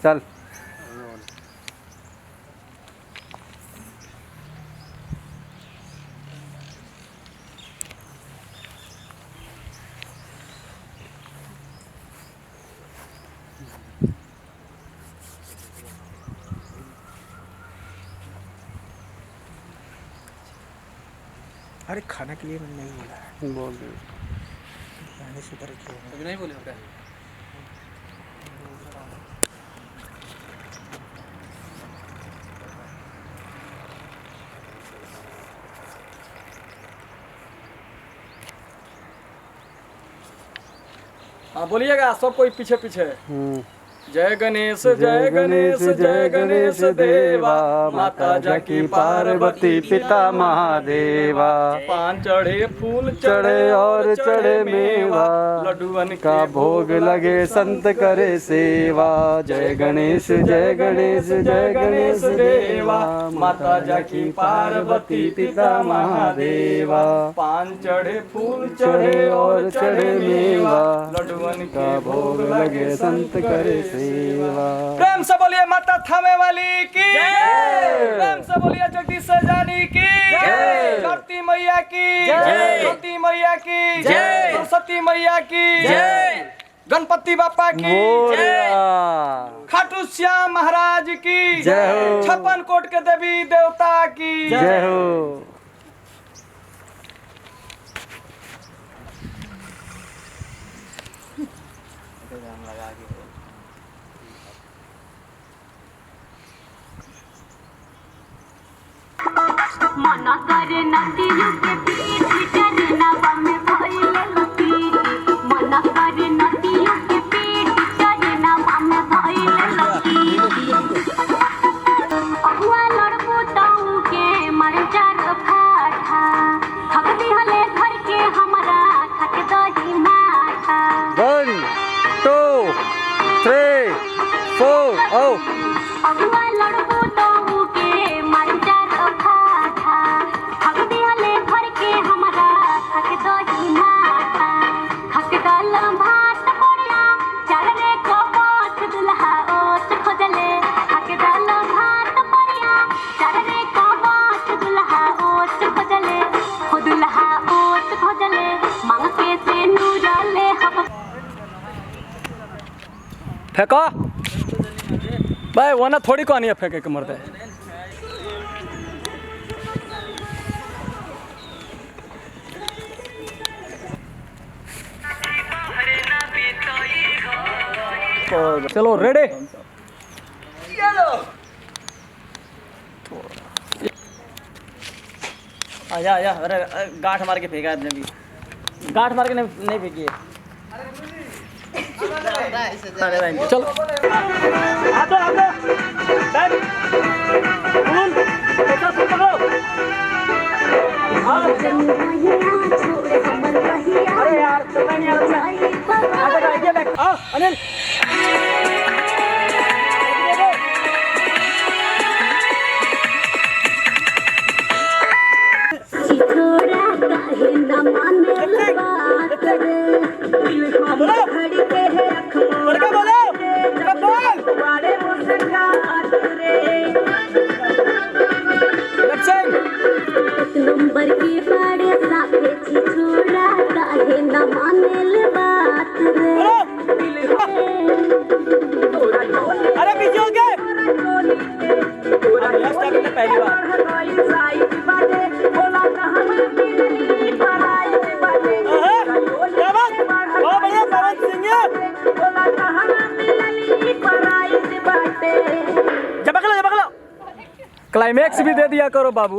चल अरे खाना के लिए मैंने नहीं बोला है। बोल दे। मैंने से तरह किया अभी नहीं बोले क्या? हाँ बोलिएगा सब कोई पीछे पीछे। जय गणेश जय गणेश जय गणेश देवा, माता जाकी पार्वती पिता महादेवा। पान चढ़े फूल चढ़े और चढ़े मेवा, लड्डूअन का भोग लगे संत करे सेवा। जय गणेश जय गणेश जय गणेश देवा, माता जाकी पार्वती पिता महादेवा। पान चढ़े फूल चढ़े और चढ़े मेवा, लड्डूअन का भोग लगे संत करे सेवा। प्रेम से बोलिए माता थामे वाली की जय, प्रेम से बोलिए जगदीश सजानी की जय, धरती मैया की जय, धरती मैया की जय, सरस्वती मैया की जय, गणपति बापा की जय, खाटू श्याम महाराज की जय, 56 कोट के देवी देवता की जय हो। मना करे नदियों के बीच चरना में भइले लकीर, मना करे नदियों के बीच चरना में भइले लकीर। अहुआ लड़बू ताऊ के मर चार फाठा, हकदी हले घर के हमरा खट दही माठा। 1 2 3 4 आओ। अहुआ लड़बू ताऊ के मर चार फाठा, हकदी हले घर के हमरा खट दही माठा। खट दल भात पड़िया चढ़े को पाँच दुल्हा ओट खोजले, खट दल भात पड़िया चढ़े को पाँच दुल्हा ओट खोजले, हो दुल्हा ओट खोजले मांग के से नूरले हम। फेंको भाई, वरना थोड़ी कहानी है फेंके के मरते। चलो रेडी। आजा आजा, अरे गांठ मार के फेंका आपने भी। गांठ मार के नहीं फेंकी है। अरे भाई चलो अरे यार अनिल। छोरा काहे न माने बात रे, खड़ी के है अख वाले मुस्कान रे। एक नंबर की बड़े साथे छोरा काहे न माने बात रे। अरे पीछे हो गए। पहली बार क्लाइमेक्स भी दे दिया करो बाबू।